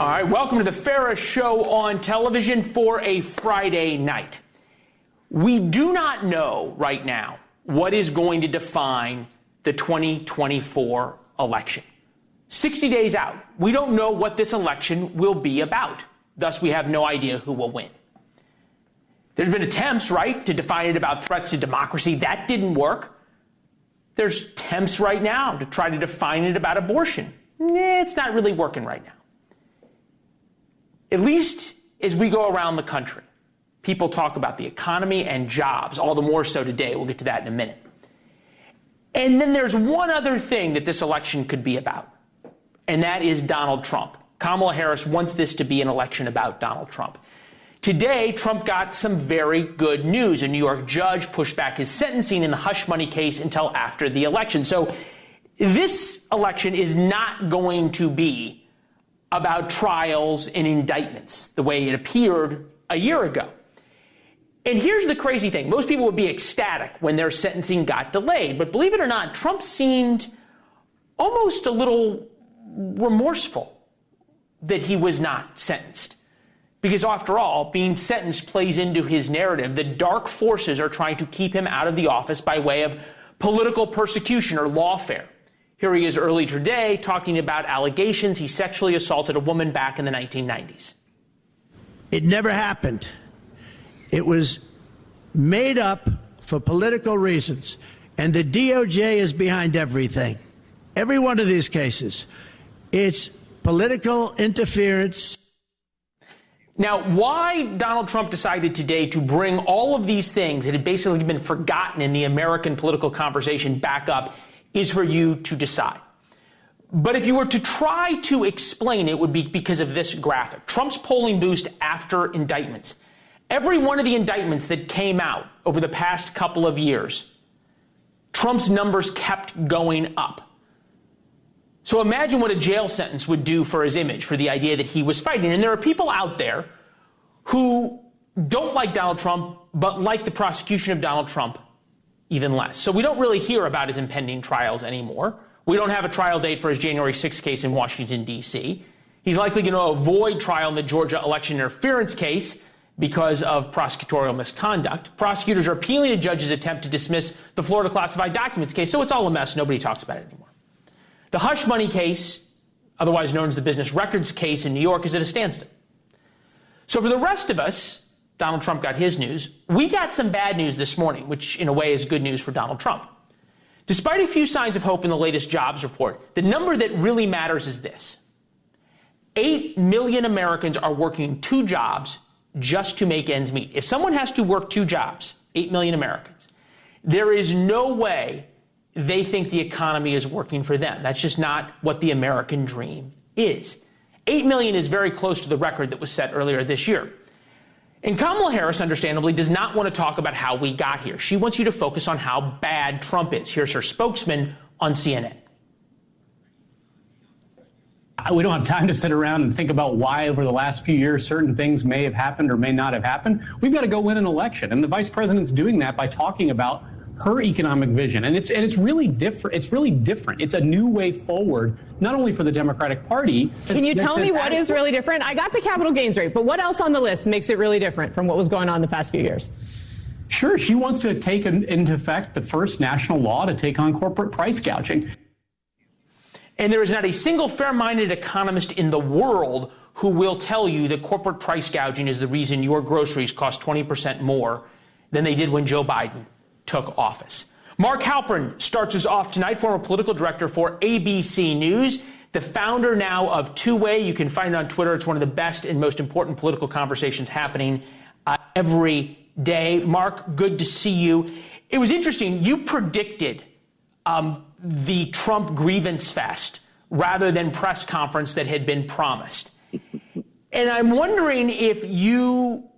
All right, welcome to the fairest show on television for a Friday night. We do not know right now what is going to define the 2024 election. 60 days out, we don't know what this election will be about. Thus, we have no idea who will win. There's been attempts, right, to define it about threats to democracy. That didn't work. There's attempts right now to try to define it about abortion. It's not really working right now. At least as we go around the country, people talk about the economy and jobs, all the more so today. We'll get to that in a minute. And then there's one other thing that this election could be about, and that is Donald Trump. Kamala Harris wants this to be an election about Donald Trump. Today, Trump got some very good news. A New York judge pushed back his sentencing in the hush money case until after the election. So this election is not going to be about trials and indictments the way it appeared a year ago. And here's the crazy thing. Most people would be ecstatic when their sentencing got delayed. But believe it or not, Trump seemed almost a little remorseful that he was not sentenced. Because after all, being sentenced plays into his narrative. The dark forces are trying to keep him out of the office by way of political persecution or lawfare. Here he is early today talking about allegations he sexually assaulted a woman back in the 1990s. It never happened. It was made up for political reasons. And the DOJ is behind everything. Every one of these cases. It's political interference. Now, why Donald Trump decided today to bring all of these things that had basically been forgotten in the American political conversation back up is for you to decide. But if you were to try to explain it, it would be because of this graphic. Trump's polling boost after indictments. Every one of the indictments that came out over the past couple of years, Trump's numbers kept going up. So imagine what a jail sentence would do for his image, for the idea that he was fighting. And there are people out there who don't like Donald Trump, but like the prosecution of Donald Trump even less. So we don't really hear about his impending trials anymore. We don't have a trial date for his January 6th case in Washington, D.C. He's likely going to avoid trial in the Georgia election interference case because of prosecutorial misconduct. Prosecutors are appealing a judge's attempt to dismiss the Florida classified documents case, so it's all a mess. Nobody talks about it anymore. The hush money case, otherwise known as the business records case in New York, is at a standstill. So for the rest of us, Donald Trump got his news. We got some bad news this morning, which in a way is good news for Donald Trump. Despite a few signs of hope in the latest jobs report, the number that really matters is this. 8 million Americans are working 2 jobs just to make ends meet. If someone has to work 2 jobs, 8 million Americans, there is no way they think the economy is working for them. That's just not what the American dream is. 8 million is very close to the record that was set earlier this year. And Kamala Harris, understandably, does not want to talk about how we got here. She wants you to focus on how bad Trump is. Here's her spokesman on CNN. We don't have time to sit around and think about why over the last few years certain things may have happened or may not have happened. We've got to go win an election. And the vice president's doing that by talking about her economic vision. And it's really different. It's really different. It's a new way forward, not only for the Democratic Party. Can you tell me what is really different? I got the capital gains rate, but what else on the list makes it really different from what was going on the past few years? Sure. She wants to take into effect the first national law to take on corporate price gouging. And there is not a single fair-minded economist in the world who will tell you that corporate price gouging is the reason your groceries cost 20% more than they did when Joe Biden took office. Mark Halperin starts us off tonight, former political director for ABC News, the founder now of Two-Way. You can find it on Twitter. It's one of the best and most important political conversations happening every day. Mark, good to see you. It was interesting. You predicted the Trump grievance fest rather than press conference that had been promised. And I'm wondering if you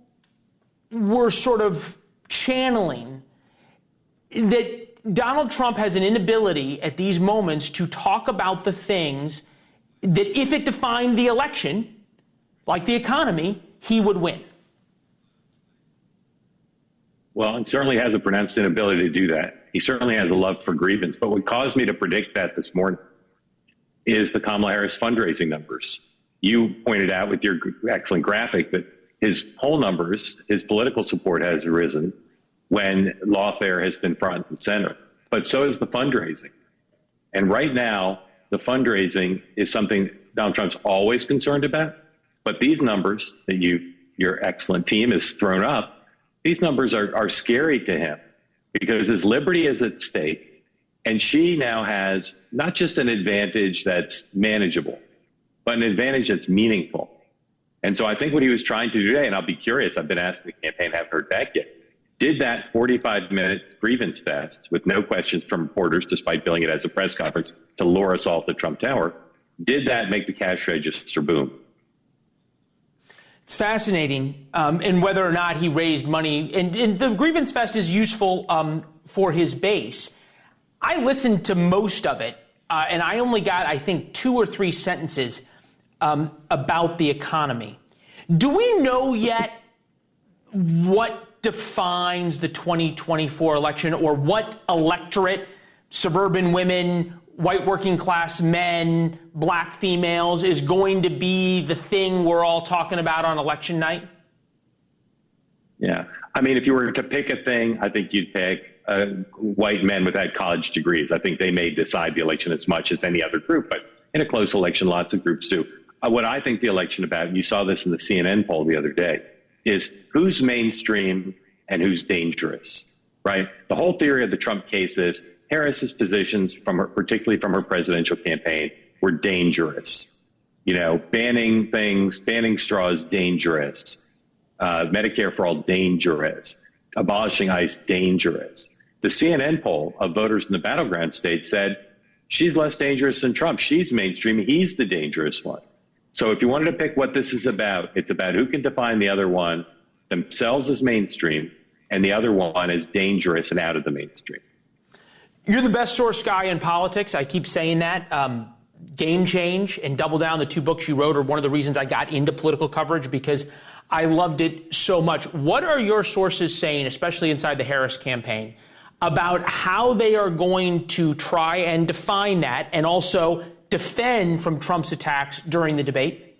were sort of channeling that Donald Trump has an inability at these moments to talk about the things that if it defined the election, like the economy, he would win. Well, he certainly has a pronounced inability to do that. He certainly has a love for grievance. But what caused me to predict that this morning is the Kamala Harris fundraising numbers. You pointed out with your excellent graphic that his poll numbers, his political support has risen when lawfare has been front and center. But so is the fundraising. And right now, the fundraising is something Donald Trump's always concerned about. But these numbers that your excellent team has thrown up, these numbers are scary to him because his liberty is at stake. And she now has not just an advantage that's manageable, but an advantage that's meaningful. And so I think what he was trying to do today, and I'll be curious, I've been asking the campaign, haven't heard back yet, did that 45-minute grievance fest with no questions from reporters, despite billing it as a press conference, to lure us all to Trump Tower, did that make the cash register boom? It's fascinating, and whether or not he raised money. And the grievance fest is useful for his base. I listened to most of it, and I only got, I think, 2 or 3 sentences about the economy. Do we know yet what defines the 2024 election, or what electorate, suburban women, white working class men, black females, is going to be the thing we're all talking about on election night? Yeah. I mean, if you were to pick a thing, I think you'd pick white men without college degrees. I think they may decide the election as much as any other group, but in a close election, lots of groups do. What I think the election about, and you saw this in the CNN poll the other day, is who's mainstream and who's dangerous, right? The whole theory of the Trump case is Harris's positions, particularly from her presidential campaign, were dangerous. You know, banning things, banning straws, dangerous. Medicare for all, dangerous. Abolishing ICE, dangerous. The CNN poll of voters in the battleground states said she's less dangerous than Trump. She's mainstream. He's the dangerous one. So if you wanted to pick what this is about, it's about who can define the other one themselves as mainstream and the other one as dangerous and out of the mainstream. You're the best source guy in politics. I keep saying that. Game Change and Double Down, the 2 books you wrote, are one of the reasons I got into political coverage, because I loved it so much. What are your sources saying, especially inside the Harris campaign, about how they are going to try and define that and also defend from Trump's attacks during the debate?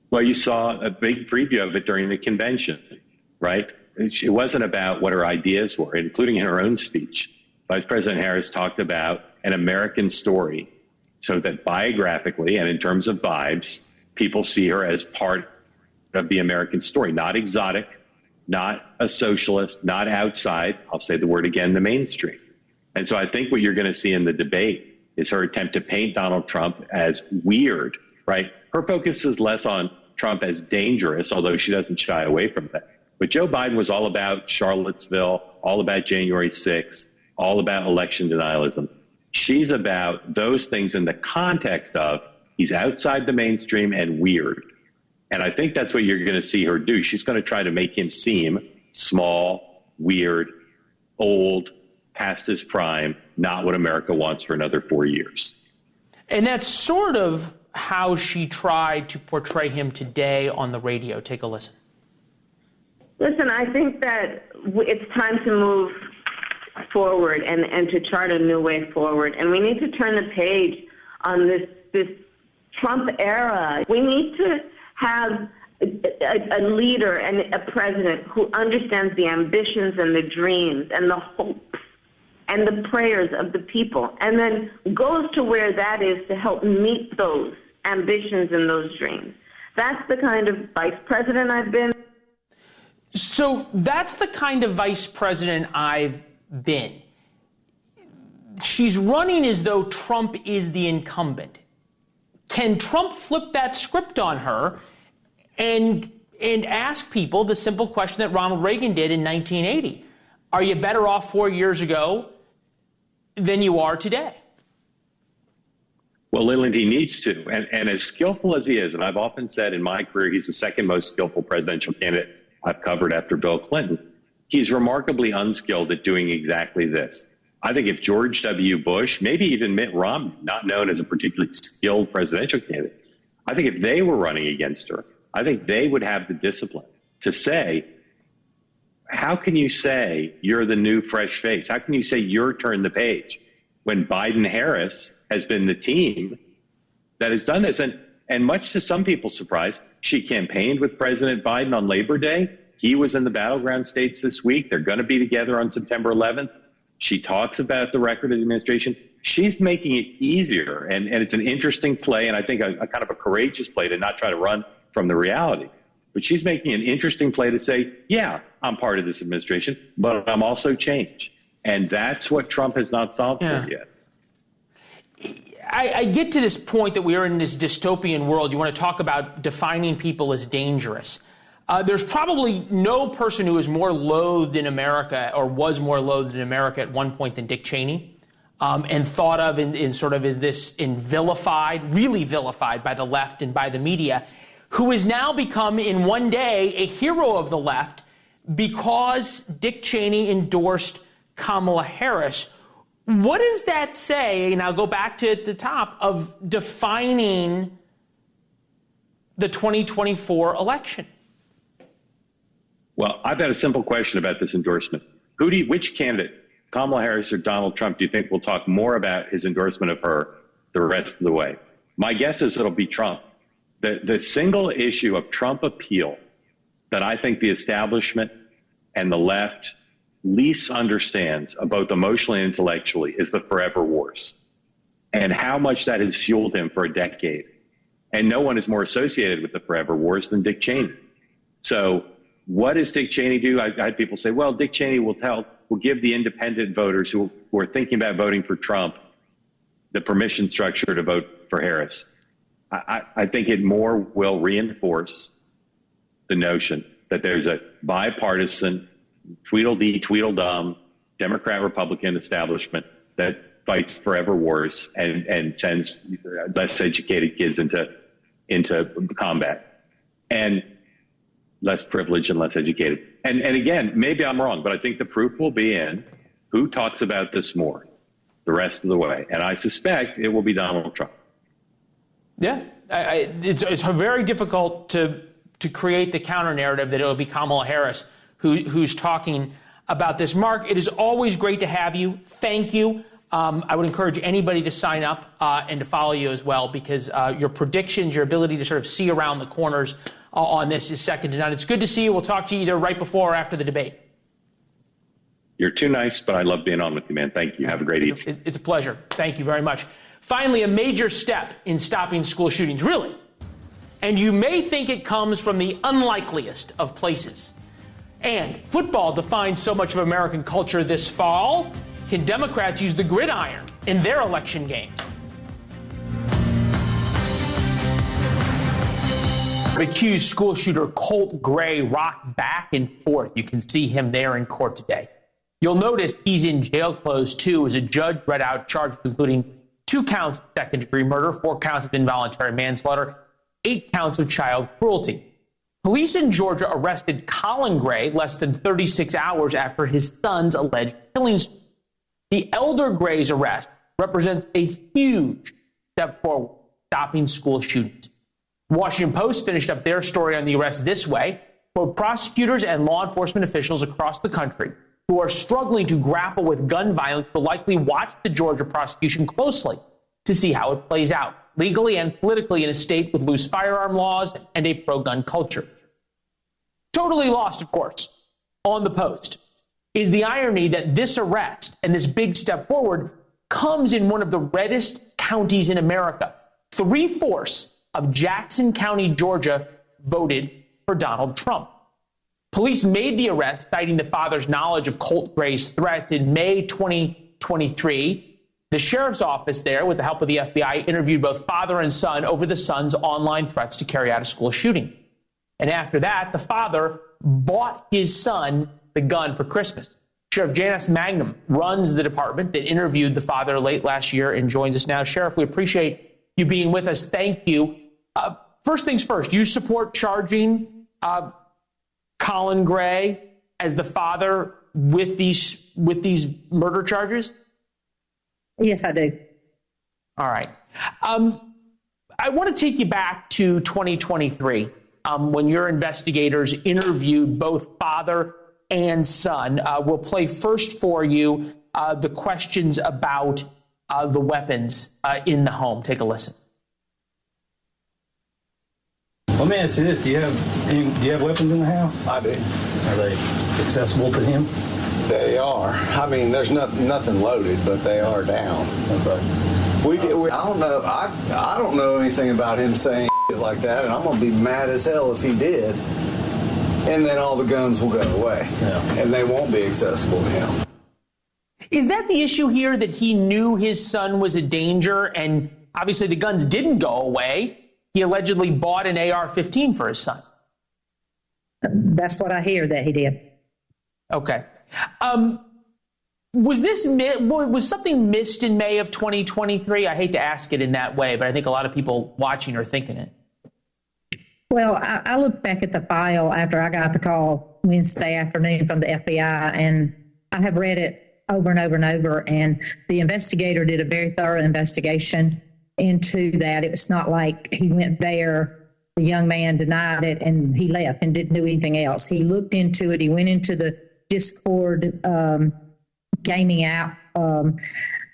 Well, you saw a big preview of it during the convention, right? It wasn't about what her ideas were, including in her own speech. Vice President Harris talked about an American story so that biographically and in terms of vibes, people see her as part of the American story, not exotic, not a socialist, not outside, I'll say the word again, the mainstream. And so I think what you're going to see in the debate is her attempt to paint Donald Trump as weird, right? Her focus is less on Trump as dangerous, although she doesn't shy away from that. But Joe Biden was all about Charlottesville, all about January 6th, all about election denialism. She's about those things in the context of he's outside the mainstream and weird. And I think that's what you're going to see her do. She's going to try to make him seem small, weird, old, past his prime, not what America wants for another 4 years. And that's sort of how she tried to portray him today on the radio. Take a listen. Listen, I think that it's time to move forward and to chart a new way forward. And we need to turn the page on this Trump era. We need to have a leader and a president who understands the ambitions and the dreams and the hopes and the prayers of the people, and then goes to where that is to help meet those ambitions and those dreams. That's the kind of vice president I've been. So that's the kind of vice president I've been. She's running as though Trump is the incumbent. Can Trump flip that script on her and ask people the simple question that Ronald Reagan did in 1980? Are you better off 4 years ago than you are today? Well, Leland, he needs to. And as skillful as he is, and I've often said in my career, he's the second most skillful presidential candidate I've covered after Bill Clinton. He's remarkably unskilled at doing exactly this. I think if George W. Bush, maybe even Mitt Romney, not known as a particularly skilled presidential candidate, I think if they were running against her, I think they would have the discipline to say, how can you say you're the new fresh face? How can you say you're turned the page when Biden-Harris has been the team that has done this? And And much to some people's surprise, she campaigned with President Biden on Labor Day. He was in the battleground states this week. They're going to be together on September 11th. She talks about the record of the administration. She's making it easier. And it's an interesting play, and I think a kind of a courageous play to not try to run from the reality. But she's making an interesting play to say, yeah, I'm part of this administration, but I'm also change. And that's what Trump has not solved for yet. I get to this point that we are in this dystopian world. You want to talk about defining people as dangerous. There's probably no person who is more loathed in America or was more loathed in America at one point than Dick Cheney, and thought of in sort of as this vilified, really vilified by the left and by the media, who has now become in one day a hero of the left because Dick Cheney endorsed Kamala Harris. What does that say, and I'll go back to the top, of defining the 2024 election? Well, I've got a simple question about this endorsement. Which candidate, Kamala Harris or Donald Trump, do you think will talk more about his endorsement of her the rest of the way? My guess is it'll be Trump. The single issue of Trump appeal that I think the establishment and the left least understands, both emotionally and intellectually, is the forever wars and how much that has fueled him for a decade. And no one is more associated with the forever wars than Dick Cheney. So what does Dick Cheney do? I had people say, well, Dick Cheney will give the independent voters who are thinking about voting for Trump the permission structure to vote for Harris. I think it more will reinforce the notion that there's a bipartisan, Tweedledee, Tweedledum, Democrat-Republican establishment that fights forever wars and sends less educated kids into combat, and less privileged and less educated. And again, maybe I'm wrong, but I think the proof will be in who talks about this more the rest of the way. And I suspect it will be Donald Trump. Yeah, it's very difficult to create the counter narrative that it will be Kamala Harris who's talking about this. Mark, it is always great to have you. Thank you. I would encourage anybody to sign up and to follow you as well, because your predictions, your ability to sort of see around the corners on this is second to none. It's good to see you. We'll talk to you either right before or after the debate. You're too nice, but I love being on with you, man. Thank you. Have a great evening. It's a pleasure. Thank you very much. Finally, a major step in stopping school shootings, really. And you may think it comes from the unlikeliest of places. And football defines so much of American culture this fall. Can Democrats use the gridiron in their election game? Accused school shooter Colt Gray rocked back and forth. You can see him there in court today. You'll notice he's in jail clothes, too, as a judge read out charges including 2 counts of second-degree murder, 4 counts of involuntary manslaughter, 8 counts of child cruelty. Police in Georgia arrested Colin Gray less than 36 hours after his son's alleged killings. The elder Gray's arrest represents a huge step forward stopping school shootings. Washington Post finished up their story on the arrest this way. Quote, prosecutors and law enforcement officials across the country who are struggling to grapple with gun violence will likely watch the Georgia prosecution closely to see how it plays out, legally and politically, in a state with loose firearm laws and a pro-gun culture. Totally lost, of course, on the Post is the irony that this arrest and this big step forward comes in one of the reddest counties in America. 3/4 of Jackson County, Georgia, voted for Donald Trump. Police made the arrest, citing the father's knowledge of Colt Gray's threats in May 2023. The sheriff's office there, with the help of the FBI, interviewed both father and son over the son's online threats to carry out a school shooting. And after that, the father bought his son the gun for Christmas. Sheriff Janice Magnum runs the department that interviewed the father late last year and joins us now. Sheriff, we appreciate you being with us. Thank you. First things first, you support charging Colin Gray as the father with these murder charges? Yes, I do. All right. I want to take you back to 2023 when your investigators interviewed both father and son. We'll play first for you the questions about the weapons in the home. Take a listen. Let me ask you this: do you have weapons in the house? I do. Are they accessible to him? They are. I mean, there's nothing loaded, but they are down. Okay. I don't know. I don't know anything about him saying shit like that, and I'm gonna be mad as hell if he did. And then all the guns will go away, and they won't be accessible to him. Is that the issue here, that he knew his son was a danger, and obviously the guns didn't go away? He allegedly bought an AR-15 for his son. That's what I hear that he did. Okay. Was something missed in May of 2023? I hate to ask it in that way, but I think a lot of people watching are thinking it. Well, I looked back at the file after I got the call Wednesday afternoon from the FBI, and I have read it over and over and over, and the investigator did a very thorough investigation into that. It was not like he went there, the young man denied it, and he left and didn't do anything else. He looked into it. He went into the Discord gaming app.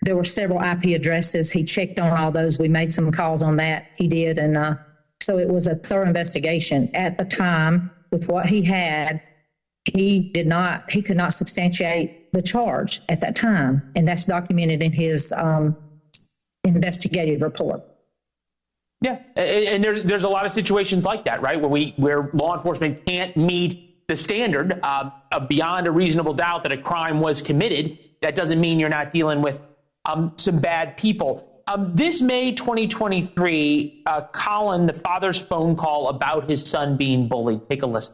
There were several IP addresses. He checked on all those. We made some calls on that. He did. And so it was a thorough investigation. At the time, with what he had, he could not substantiate the charge at that time. And that's documented in his investigative report. Yeah, and there's a lot of situations like that, right, where law enforcement can't meet the standard beyond a reasonable doubt that a crime was committed. That doesn't mean you're not dealing with some bad people. This May 2023, Colin, the father's phone call about his son being bullied. Take a listen.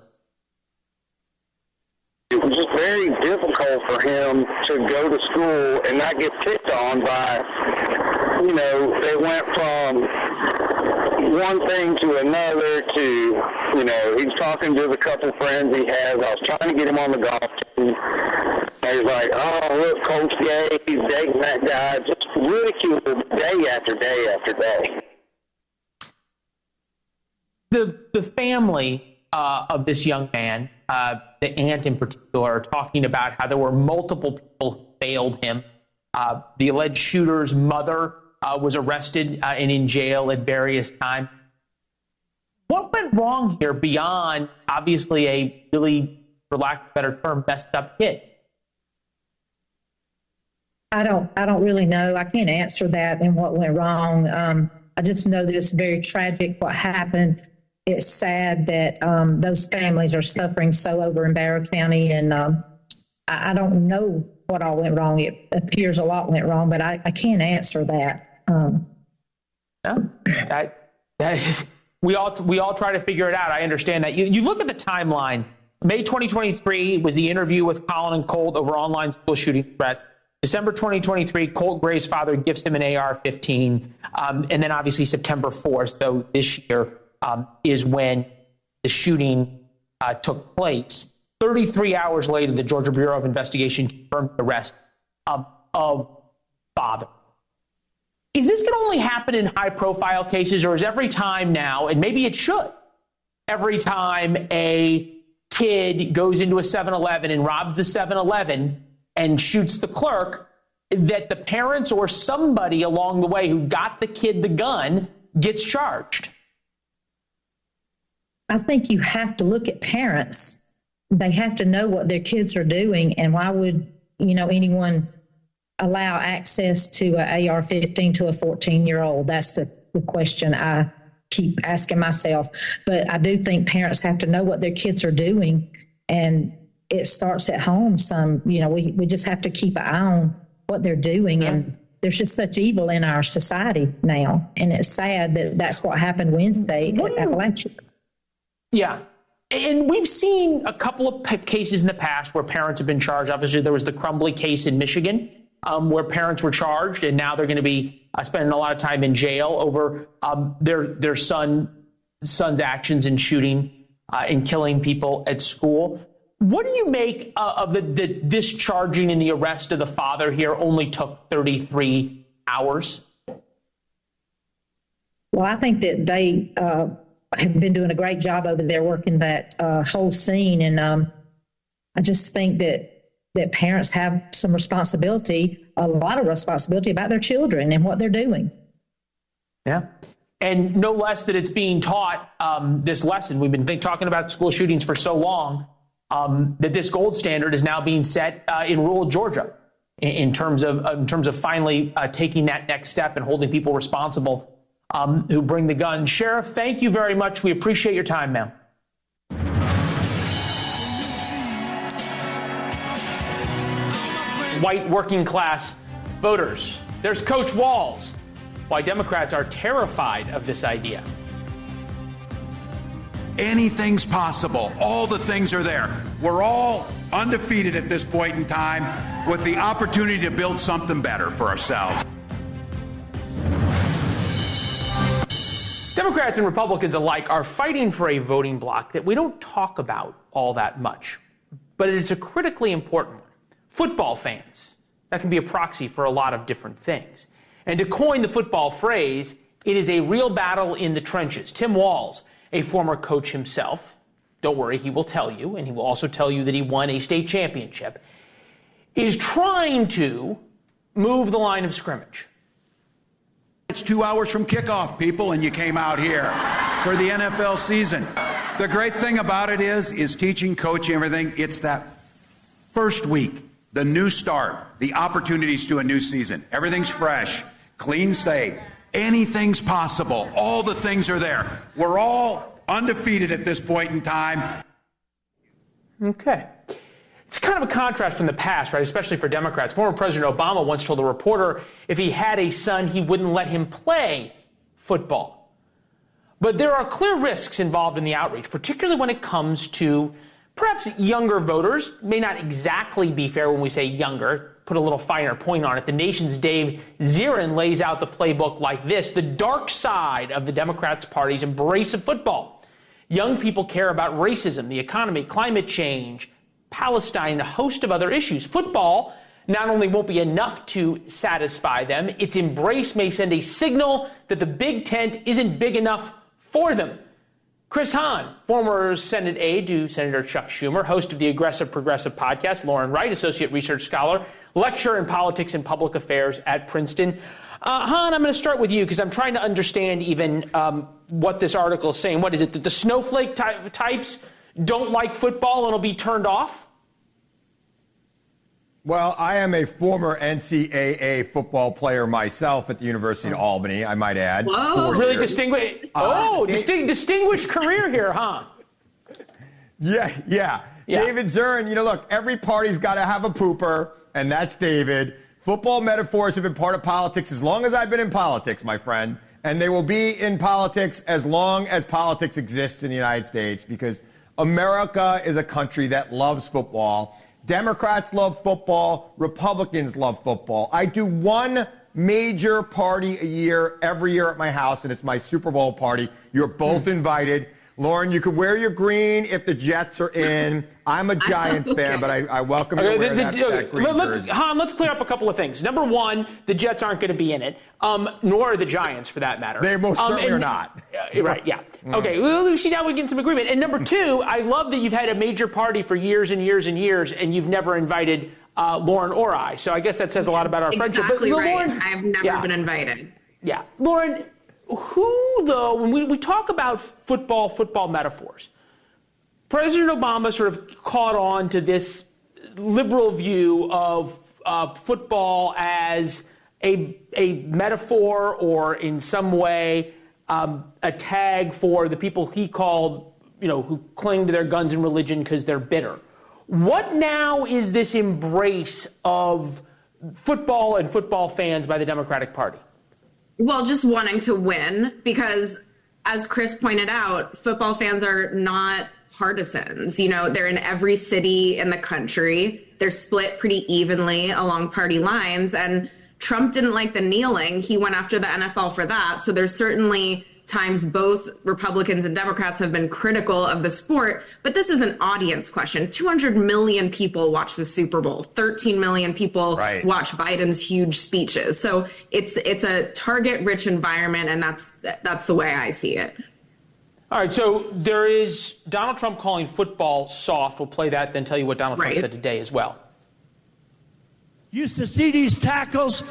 It was just very difficult for him to go to school and not get picked on by, they went from one thing to another to, he's talking to the couple friends he has. I was trying to get him on the golf team. And he's like, oh, look, Coach Gay, he's dating that guy. Just ridiculed day after day after day. The family of this young man, the aunt in particular, are talking about how there were multiple people who failed him. The alleged shooter's mother was arrested and in jail at various times. What went wrong here beyond, obviously, a really, for lack of a better term, messed up kid? I don't really know. I can't answer that and what went wrong. I just know that it's very tragic what happened. It's sad that those families are suffering so over in Barrow County, and I don't know what all went wrong. It appears a lot went wrong, but I can't answer that. No, we all try to figure it out. I understand that. You look at the timeline. May 2023 was the interview with Colin and Colt over online school shooting threats. December 2023, Colt Gray's father gifts him an AR-15. And then obviously September 4th, so this year, is when the shooting took place. 33 hours later, the Georgia Bureau of Investigation confirmed the arrest of father. Is this going to only happen in high-profile cases, or is every time now, and maybe it should, every time a kid goes into a 7-Eleven and robs the 7-Eleven and shoots the clerk, that the parents or somebody along the way who got the kid the gun gets charged? I think you have to look at parents. They have to know what their kids are doing, and why would, anyone allow access to an AR-15 to a 14-year-old? That's the question I keep asking myself. But I do think parents have to know what their kids are doing, and it starts at home. We just have to keep an eye on what they're doing, and there's just such evil in our society now, and it's sad that that's what happened Wednesday at Appalachia. Yeah. And we've seen a couple of cases in the past where parents have been charged. Obviously, there was the Crumbly case in Michigan where parents were charged, and now they're going to be spending a lot of time in jail over their son's actions in shooting and killing people at school. What do you make of the discharging and the arrest of the father here only took 33 hours? Well, I think that they have been doing a great job over there working that whole scene. And I just think that parents have some responsibility, a lot of responsibility about their children and what they're doing. Yeah. And no less that it's being taught this lesson. We've been talking about school shootings for so long that this gold standard is now being set in rural Georgia in terms of finally taking that next step and holding people responsible who bring the gun. Sheriff, thank you very much. We appreciate your time, ma'am. White working class voters. There's Coach Walls. Why Democrats are terrified of this idea. Anything's possible. All the things are there. We're all undefeated at this point in time with the opportunity to build something better for ourselves. Democrats and Republicans alike are fighting for a voting bloc that we don't talk about all that much, but it's a critically important one. Football fans. That can be a proxy for a lot of different things. And to coin the football phrase, it is a real battle in the trenches. Tim Walz, a former coach himself, don't worry, he will tell you, and he will also tell you that he won a state championship, is trying to move the line of scrimmage. It's 2 hours from kickoff, people, and you came out here for the NFL season. The great thing about it is teaching, coaching, everything. It's that first week, the new start, the opportunities to a new season. Everything's fresh. Clean slate. Anything's possible. All the things are there. We're all undefeated at this point in time. Okay. It's kind of a contrast from the past, right? Especially for Democrats. Former President Obama once told a reporter if he had a son, he wouldn't let him play football. But there are clear risks involved in the outreach, particularly when it comes to perhaps younger voters. May not exactly be fair when we say younger. Put a little finer point on it. The Nation's Dave Zirin lays out the playbook like this: the dark side of the Democrats' party's embrace of football. Young people care about racism, the economy, climate change, Palestine, and a host of other issues. Football not only won't be enough to satisfy them, its embrace may send a signal that the big tent isn't big enough for them. Chris Hahn, former Senate aide to Senator Chuck Schumer, host of the Aggressive Progressive podcast, Lauren Wright, associate research scholar, lecturer in politics and public affairs at Princeton. Hahn, I'm going to start with you because I'm trying to understand even what this article is saying. What is it, that the snowflake types don't like football and will be turned off? Well, I am a former NCAA football player myself at the University of Albany, I might add. Whoa. Really distinguished. Distinguished career here, huh? Yeah. David Zirin, look, every party's got to have a pooper, and that's David. Football metaphors have been part of politics as long as I've been in politics, my friend, and they will be in politics as long as politics exists in the United States, because America is a country that loves football. Democrats love football. Republicans love football. I do one major party a year, every year at my house, and it's my Super Bowl party. You're both invited. Lauren, you could wear your green if the Jets are in. I'm a Giants fan, but I welcome you to wear that green jersey. Let's clear up a couple of things. Number one, the Jets aren't going to be in it, nor are the Giants, for that matter. They most certainly are not. Right, yeah. Okay, well, see, now we get some agreement. And number two, I love that you've had a major party for years and years and years, and you've never invited Lauren or I. So I guess that says a lot about our friendship. Exactly right. Lauren, I've never been invited. Yeah. Lauren, who, though, when we talk about football metaphors, President Obama sort of caught on to this liberal view of football as a metaphor or in some way a tag for the people he called, who cling to their guns and religion because they're bitter. What now is this embrace of football and football fans by the Democratic Party? Well, just wanting to win, because as Chris pointed out, football fans are not partisans. They're in every city in the country. They're split pretty evenly along party lines. And Trump didn't like the kneeling. He went after the NFL for that. So there's certainly times both Republicans and Democrats have been critical of the sport, but this is an audience question. 200 million people watch the Super Bowl. 13 million people watch Biden's huge speeches. So it's a target-rich environment, and that's the way I see it. All right, so there is Donald Trump calling football soft. We'll play that, then tell you what Donald Trump said today as well. Used to see these tackles,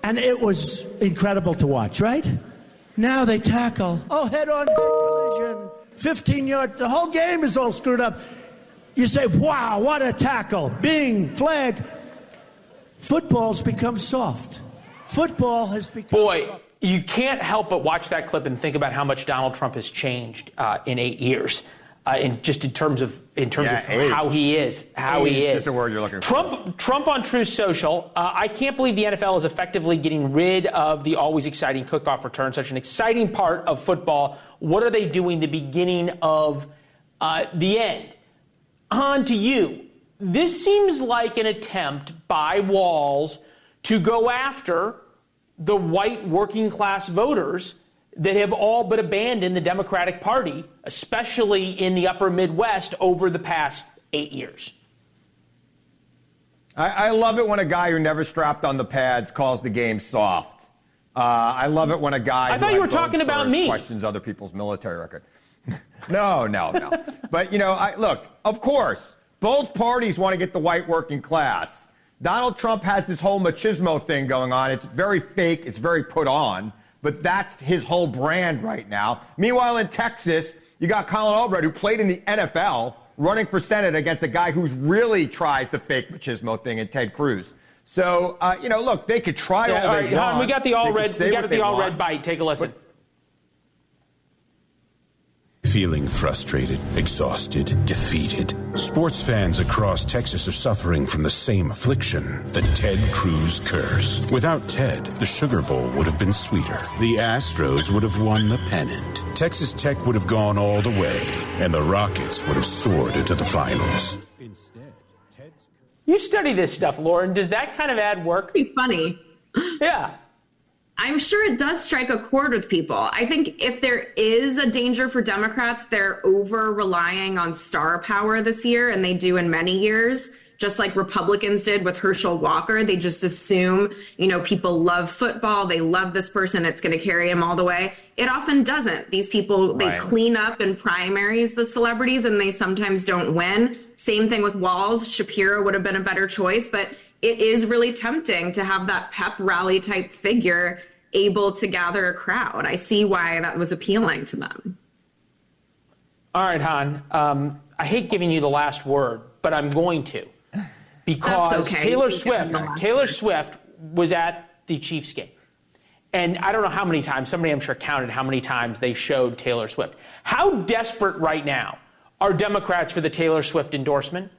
and it was incredible to watch, right? Now they tackle. Oh, head-on collision. 15-yard. The whole game is all screwed up. You say, wow, what a tackle. Bing, flag. Football's become soft. Football has become soft. You can't help but watch that clip and think about how much Donald Trump has changed in 8 years, in terms of how he is. That's a word you're looking for. Trump on Truth Social. I can't believe the NFL is effectively getting rid of the always exciting kickoff return, such an exciting part of football. What are they doing the beginning of the end? On to you. This seems like an attempt by Walz to go after the white working class voters that have all but abandoned the Democratic Party, especially in the upper Midwest, over the past 8 years. I love it when a guy who never strapped on the pads calls the game soft. I love it when a guy I thought you were talking about me. Questions other people's military record. No. But, look, of course, both parties want to get the white working class. Donald Trump has this whole machismo thing going on. It's very fake. It's very put on. But that's his whole brand right now. Meanwhile, in Texas, you got Colin Albright, who played in the NFL, running for Senate against a guy who really tries the fake machismo thing in Ted Cruz. So, look, they could try all they want. We got the all-red bite. Take a listen. Feeling frustrated, exhausted, defeated. Sports fans across Texas are suffering from the same affliction, the Ted Cruz curse. Without Ted, the Sugar Bowl would have been sweeter. The Astros would have won the pennant. Texas Tech would have gone all the way, and the Rockets would have soared into the finals. Instead, Ted's... You study this stuff, Lauren. Does that kind of ad work? Pretty funny. Yeah. I'm sure it does strike a chord with people. I think if there is a danger for Democrats, they're over-relying on star power this year, and they do in many years, just like Republicans did with Herschel Walker. They just assume, people love football, they love this person, it's going to carry him all the way. It often doesn't. These people, They clean up in primaries, the celebrities, and they sometimes don't win. Same thing with Walz. Shapiro would have been a better choice, but it is really tempting to have that pep rally type figure able to gather a crowd. I see why that was appealing to them. All right, Han. I hate giving you the last word, but I'm going to. Because Taylor Swift was at the Chiefs game. And I don't know how many times, somebody I'm sure counted how many times they showed Taylor Swift. How desperate right now are Democrats for the Taylor Swift endorsement?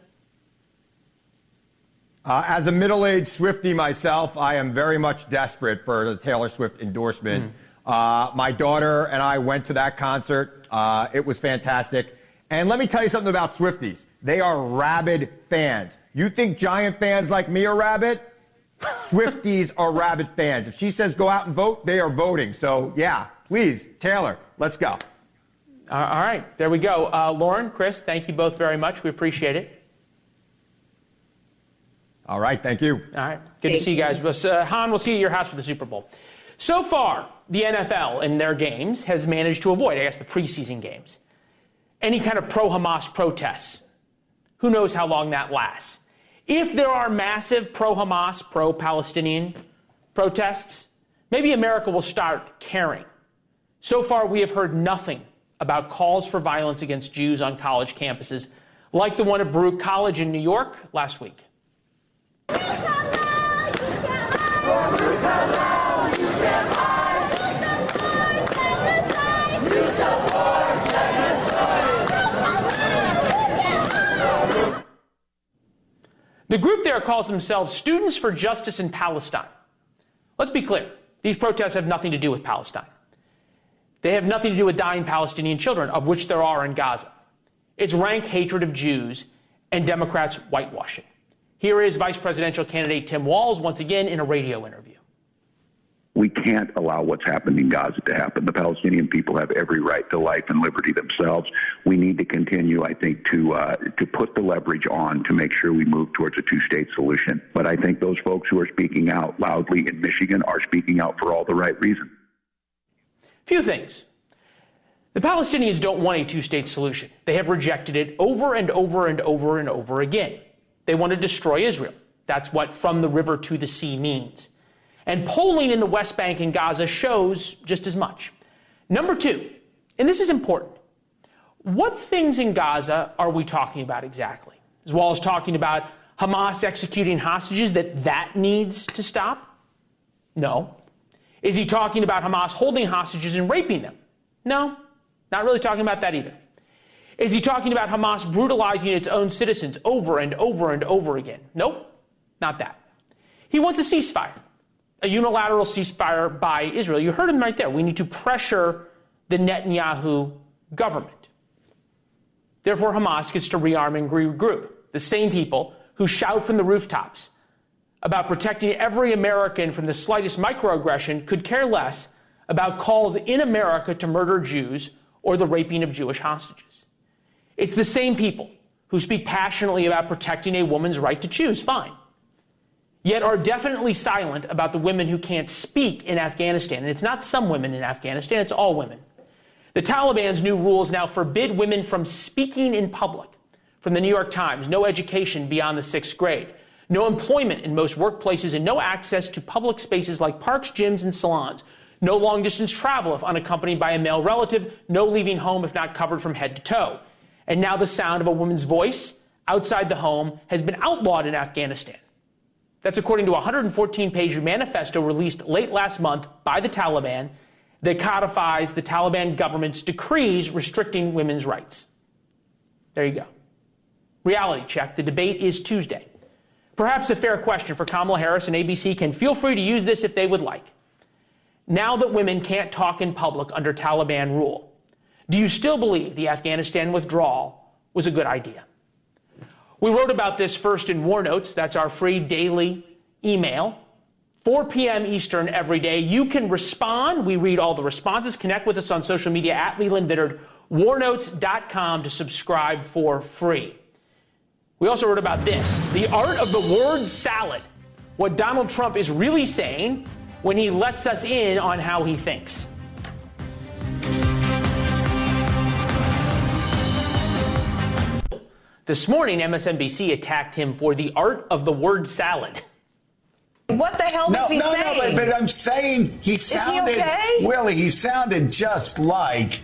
As a middle-aged Swiftie myself, I am very much desperate for the Taylor Swift endorsement. My daughter and I went to that concert. It was fantastic. And let me tell you something about Swifties. They are rabid fans. You think Giant fans like me are rabid? Swifties are rabid fans. If she says go out and vote, they are voting. So, yeah, please, Taylor, let's go. All right, there we go. Lauren, Chris, thank you both very much. We appreciate it. All right, thank you. All right, good to see you guys. Han, we'll see you at your house for the Super Bowl. So far, the NFL in their games has managed to avoid, the preseason games, any kind of pro-Hamas protests. Who knows how long that lasts? If there are massive pro-Hamas, pro-Palestinian protests, maybe America will start caring. So far, we have heard nothing about calls for violence against Jews on college campuses, like the one at Baruch College in New York last week. The group there calls themselves Students for Justice in Palestine. Let's be clear. These protests have nothing to do with Palestine. They have nothing to do with dying Palestinian children, of which there are in Gaza. It's rank hatred of Jews and Democrats whitewashing. Here is Vice Presidential candidate Tim Walz once again in a radio interview. We can't allow what's happened in Gaza to happen. The Palestinian people have every right to life and liberty themselves. We need to continue, I think, to put the leverage on to make sure we move towards a two-state solution. But I think those folks who are speaking out loudly in Michigan are speaking out for all the right reasons. Few things. The Palestinians don't want a two-state solution. They have rejected it over and over and over and over again. They want to destroy Israel. That's what from the river to the sea means. And polling in the West Bank and Gaza shows just as much. Number two, and this is important, what things in Gaza are we talking about exactly? As well as talking about Hamas executing hostages, that needs to stop? No. Is he talking about Hamas holding hostages and raping them? No, not really talking about that either. Is he talking about Hamas brutalizing its own citizens over and over and over again? Nope, not that. He wants a ceasefire, a unilateral ceasefire by Israel. You heard him right there. We need to pressure the Netanyahu government. Therefore, Hamas gets to rearm and regroup. The same people who shout from the rooftops about protecting every American from the slightest microaggression could care less about calls in America to murder Jews or the raping of Jewish hostages. It's the same people who speak passionately about protecting a woman's right to choose, fine, yet are definitely silent about the women who can't speak in Afghanistan. And it's not some women in Afghanistan, it's all women. The Taliban's new rules now forbid women from speaking in public. From the New York Times, no education beyond the 6th grade, no employment in most workplaces, and no access to public spaces like parks, gyms, and salons. No long-distance travel if unaccompanied by a male relative, no leaving home if not covered from head to toe. And now the sound of a woman's voice outside the home has been outlawed in Afghanistan. That's according to a 114-page manifesto released late last month by the Taliban that codifies the Taliban government's decrees restricting women's rights. There you go. Reality check. The debate is Tuesday. Perhaps a fair question for Kamala Harris and ABC can feel free to use this if they would like. Now that women can't talk in public under Taliban rule, do you still believe the Afghanistan withdrawal was a good idea? We wrote about this first in War Notes. That's our free daily email. 4 p.m. Eastern every day. You can respond. We read all the responses. Connect with us on social media at Leland Vittert, warnotes.com to subscribe for free. We also wrote about this, the art of the word salad, what Donald Trump is really saying when he lets us in on how he thinks. This morning, MSNBC attacked him for the art of the word salad. What the hell was he saying? But I'm saying he sounded, is he okay? Willie, he sounded just like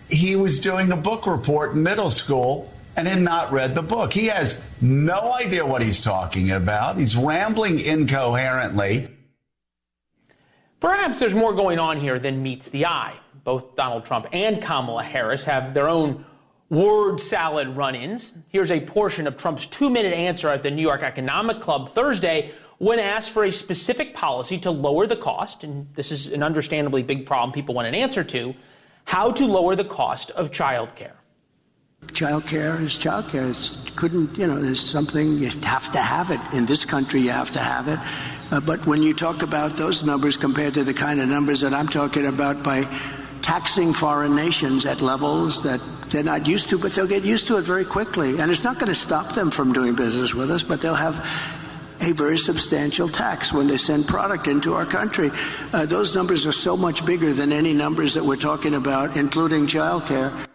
he was doing a book report in middle school and had not read the book. He has no idea what he's talking about. He's rambling incoherently. Perhaps there's more going on here than meets the eye. Both Donald Trump and Kamala Harris have their own word salad run-ins. Here's a portion of Trump's 2-minute answer at the New York Economic Club Thursday when asked for a specific policy to lower the cost, and this is an understandably big problem people want an answer to, how to lower the cost of childcare. Childcare is childcare. There's something, you have to have it. In this country, you have to have it. But when you talk about those numbers compared to the kind of numbers that I'm talking about by taxing foreign nations at levels that they're not used to, but they'll get used to it very quickly. And it's not going to stop them from doing business with us, but they'll have a very substantial tax when they send product into our country. Those numbers are so much bigger than any numbers that we're talking about, including childcare.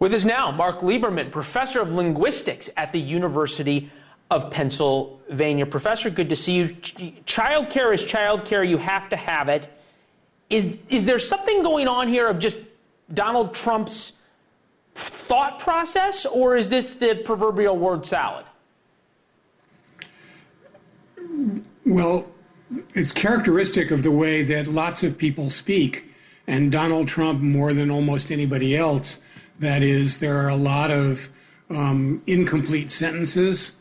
With us now, Mark Lieberman, professor of linguistics at the University of Pennsylvania. Professor, good to see you. Childcare is childcare. You have to have it. Is there something going on here of just Donald Trump's thought process, or is this the proverbial word salad? Well, it's characteristic of the way that lots of people speak, and Donald Trump more than almost anybody else. That is, there are a lot of incomplete sentences,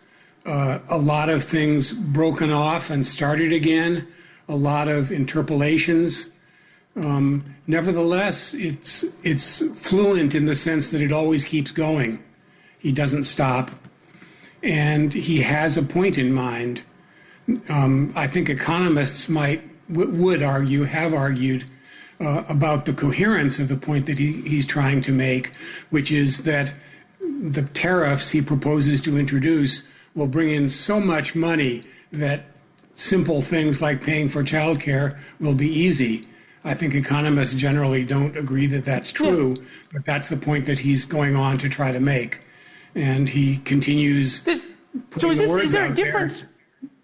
a lot of things broken off and started again, a lot of interpolations. Nevertheless, it's fluent in the sense that it always keeps going. He doesn't stop, and he has a point in mind. I think economists would argue, have argued, about the coherence of the point that he's trying to make, which is that the tariffs he proposes to introduce will bring in so much money that simple things like paying for childcare will be easy. I think economists generally don't agree that that's true, but that's the point that he's going on to try to make. And he continues putting the words out there.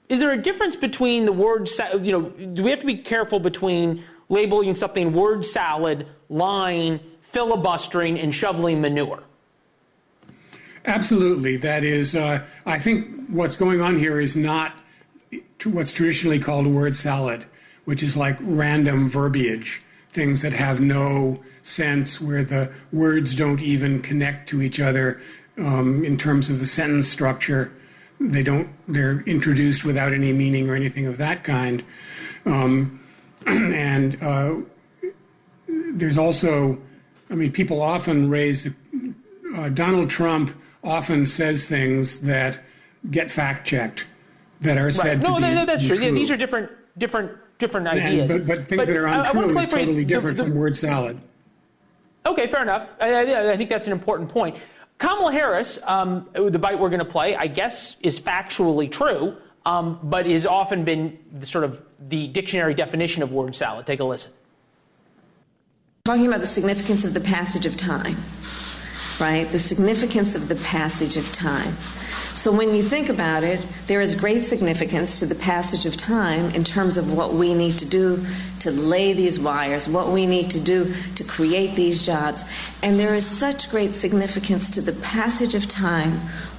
Is there a difference between the words, do we have to be careful between labeling something word salad, lying, filibustering, and shoveling manure. Absolutely. That is, I think what's going on here is not what's traditionally called a word salad, which is like random verbiage, things that have no sense, where the words don't even connect to each other in terms of the sentence structure. They're introduced without any meaning or anything of that kind. There's also, people often raise, Donald Trump often says things that get fact-checked, that are said to be that's true. true. Yeah, these are different ideas. But things that are untrue is totally different from word salad. Okay, fair enough. I think that's an important point. Kamala Harris, the bite we're going to play, I guess, is factually true, but has often been sort of the dictionary definition of word salad. Take a listen. Talking about the significance of the passage of time, right? The significance of the passage of time. So when you think about it, there is great significance to the passage of time in terms of what we need to do to lay these wires, what we need to do to create these jobs. And there is such great significance to the passage of time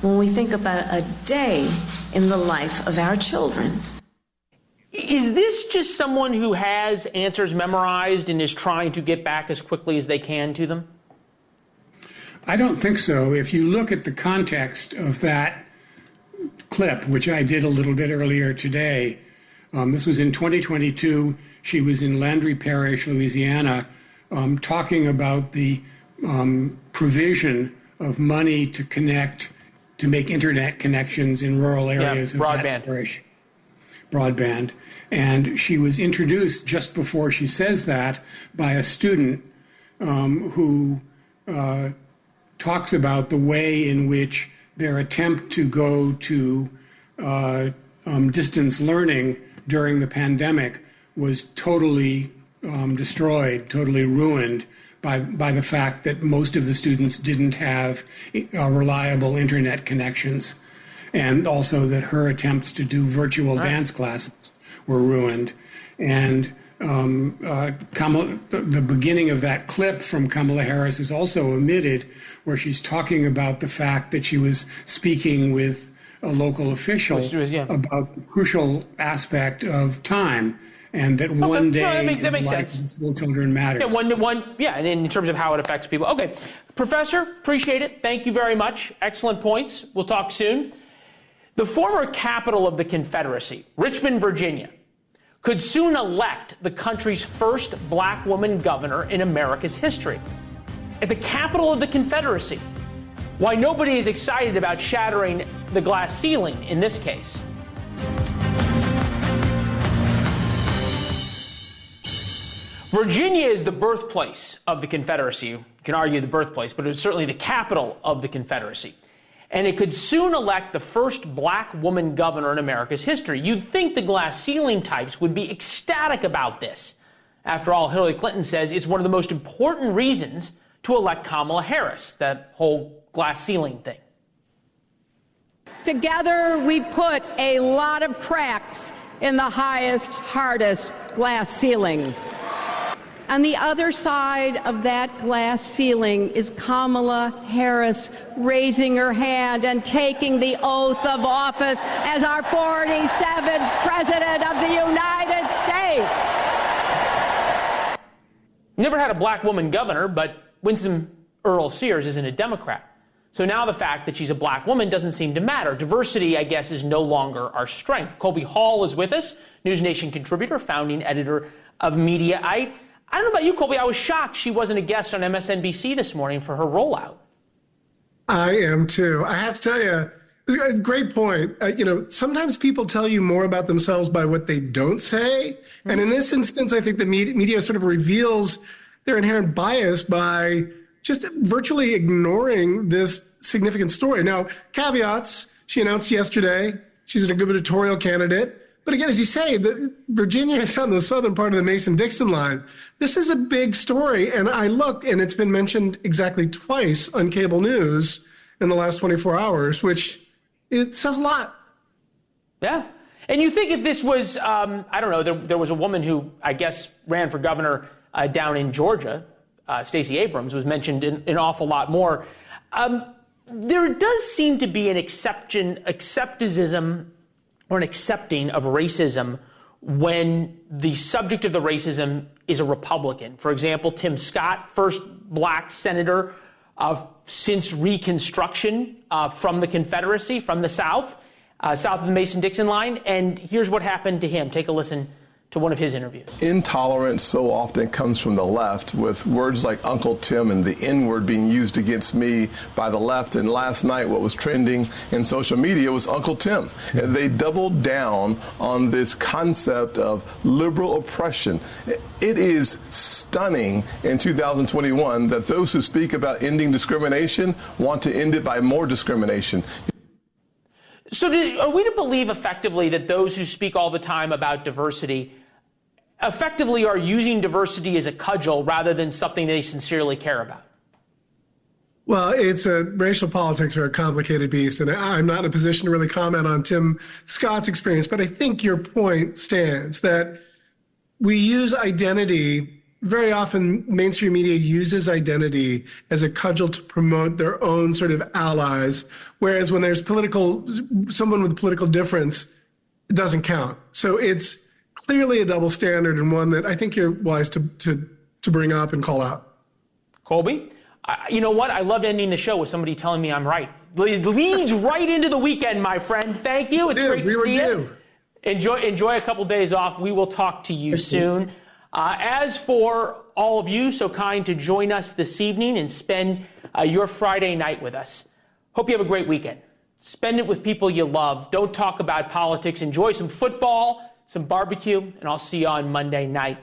when we think about a day in the life of our children. Is this just someone who has answers memorized and is trying to get back as quickly as they can to them? I don't think so. If you look at the context of that clip, which I did a little bit earlier today, this was in 2022. She was in Landry Parish, Louisiana, talking about the provision of money to make internet connections in rural areas of that parish. Broadband. And she was introduced just before she says that by a student who talks about the way in which their attempt to go to distance learning during the pandemic was totally destroyed, totally ruined by the fact that most of the students didn't have reliable internet connections, and also that her attempts to do virtual dance classes were ruined. And the beginning of that clip from Kamala Harris is also omitted, where she's talking about the fact that she was speaking with a local official about the crucial aspect of time, and that one day in the life of school children matters. Yeah, and in terms of how it affects people. Okay, Professor, appreciate it. Thank you very much. Excellent points. We'll talk soon. The former capital of the Confederacy, Richmond, Virginia, could soon elect the country's first black woman governor in America's history. At the capital of the Confederacy. Why nobody is excited about shattering the glass ceiling in this case. Virginia is the birthplace of the Confederacy. You can argue the birthplace, but it's certainly the capital of the Confederacy. And it could soon elect the first black woman governor in America's history. You'd think the glass ceiling types would be ecstatic about this. After all, Hillary Clinton says it's one of the most important reasons to elect Kamala Harris, that whole glass ceiling thing. Together, we put a lot of cracks in the highest, hardest glass ceiling. On the other side of that glass ceiling is Kamala Harris raising her hand and taking the oath of office as our 47th President of the United States. Never had a black woman governor, but Winston Earl Sears isn't a Democrat. So now the fact that she's a black woman doesn't seem to matter. Diversity, I guess, is no longer our strength. Colby Hall is with us, NewsNation contributor, founding editor of Mediaite. I don't know about you, Colby. I was shocked she wasn't a guest on MSNBC this morning for her rollout. I am too. I have to tell you, great point. Sometimes people tell you more about themselves by what they don't say. Mm-hmm. And in this instance, I think the media sort of reveals their inherent bias by just virtually ignoring this significant story. Now, caveats, she announced yesterday she's a gubernatorial candidate. But again, as you say, Virginia is on the southern part of the Mason-Dixon line. This is a big story, and I look, and it's been mentioned exactly twice on cable news in the last 24 hours, which it says a lot. Yeah. And you think if this was, I don't know, there was a woman who I guess ran for governor down in Georgia, Stacey Abrams, was mentioned an awful lot more. There does seem to be an acceptism or an accepting of racism when the subject of the racism is a Republican. For example, Tim Scott, first black senator since Reconstruction from the Confederacy, from the South, south of the Mason-Dixon line. And here's what happened to him. Take a listen to one of his interviews. Intolerance so often comes from the left, with words like Uncle Tim and the N-word being used against me by the left. And last night, what was trending in social media was Uncle Tim. And they doubled down on this concept of liberal oppression. It is stunning in 2021 that those who speak about ending discrimination want to end it by more discrimination. So are we to believe effectively that those who speak all the time about diversity effectively are using diversity as a cudgel rather than something they sincerely care about? Well, racial politics are a complicated beast, and I'm not in a position to really comment on Tim Scott's experience, but I think your point stands that we use identity. Very often, mainstream media uses identity as a cudgel to promote their own sort of allies, whereas when there's someone with political difference, it doesn't count. So it's clearly a double standard, and one that I think you're wise to bring up and call out. Colby, you know what? I love ending the show with somebody telling me I'm right. It leads right into the weekend, my friend. Thank you. It's great to see you. Enjoy a couple days off. We will talk to you soon. As for all of you so kind to join us this evening and spend your Friday night with us, hope you have a great weekend. Spend it with people you love. Don't talk about politics. Enjoy some football, some barbecue, and I'll see you on Monday night.